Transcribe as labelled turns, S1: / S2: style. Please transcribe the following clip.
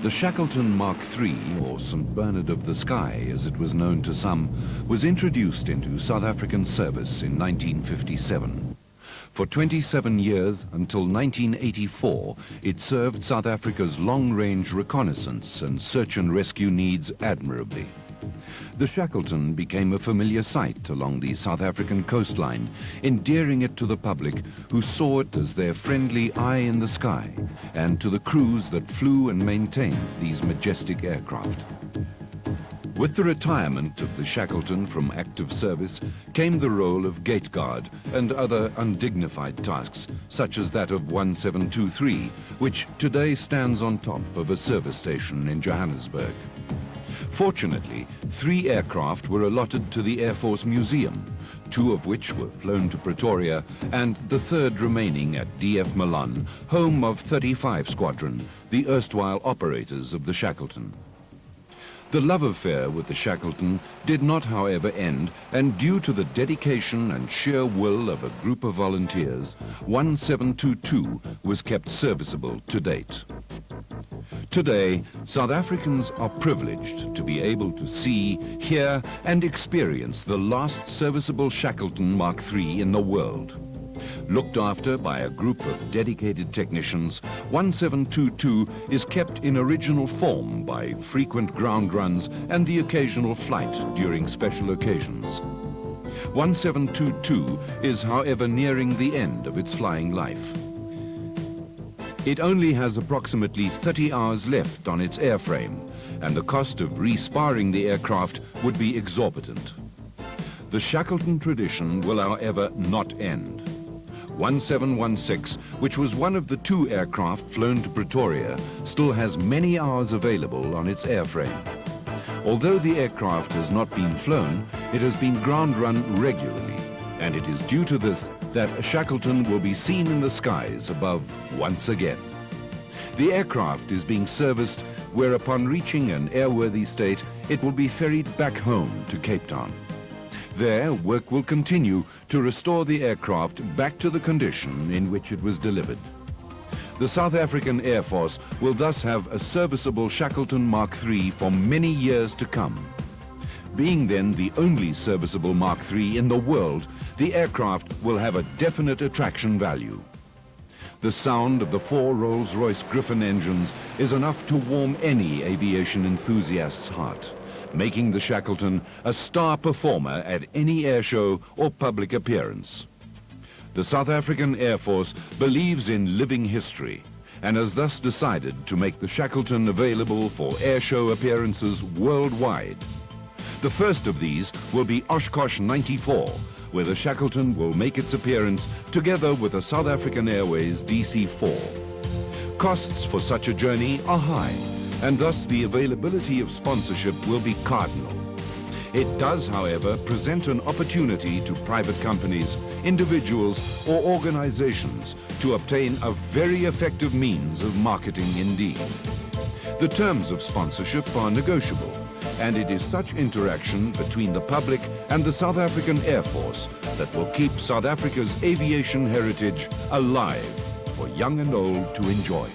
S1: The Shackleton Mark III, or St. Bernard of the Sky as it was known to some, was introduced into South African service in 1957. For 27 years, until 1984, it served South Africa's long-range reconnaissance and search and rescue needs admirably. The Shackleton became a familiar sight along the South African coastline, endearing it to the public who saw it as their friendly eye in the sky, and to the crews that flew and maintained these majestic aircraft. With the retirement of the Shackleton from active service came the role of gate guard and other undignified tasks, such as that of 1723, which today stands on top of a service station in Johannesburg. Fortunately, 3 aircraft were allotted to the Air Force Museum, 2 of which were flown to Pretoria, and the 3rd remaining at DF Milan, home of 35 Squadron, the erstwhile operators of the Shackleton. The love affair with the Shackleton did not, however, end, and due to the dedication and sheer will of a group of volunteers, 1722 was kept serviceable to date. Today, South Africans are privileged to be able to see, hear, and experience the last serviceable Shackleton Mark III in the world. Looked after by a group of dedicated technicians, 1722 is kept in original form by frequent ground runs and the occasional flight during special occasions. 1722 is, however, nearing the end of its flying life. It only has approximately 30 hours left on its airframe, and the cost of resparring the aircraft would be exorbitant. The Shackleton tradition will, however, not end. 1716, which was one of the 2 aircraft flown to Pretoria, still has many hours available on its airframe. Although the aircraft has not been flown, it has been ground run regularly, and it is due to this that Shackleton will be seen in the skies above once again. The aircraft is being serviced where, upon reaching an airworthy state, it will be ferried back home to Cape Town. There, work will continue to restore the aircraft back to the condition in which it was delivered. The South African Air Force will thus have a serviceable Shackleton Mark III for many years to come. Being then the only serviceable Mark III in the world, the aircraft will have a definite attraction value. The sound of the 4 Rolls-Royce Griffon engines is enough to warm any aviation enthusiast's heart, making the Shackleton a star performer at any air show or public appearance. The South African Air Force believes in living history and has thus decided to make the Shackleton available for air show appearances worldwide. The first of these will be Oshkosh 94, where the Shackleton will make its appearance together with a South African Airways DC-4. Costs for such a journey are high, and thus the availability of sponsorship will be cardinal. It does, however, present an opportunity to private companies, individuals, or organizations to obtain a very effective means of marketing indeed. The terms of sponsorship are negotiable, and it is such interaction between the public and the South African Air Force that will keep South Africa's aviation heritage alive for young and old to enjoy.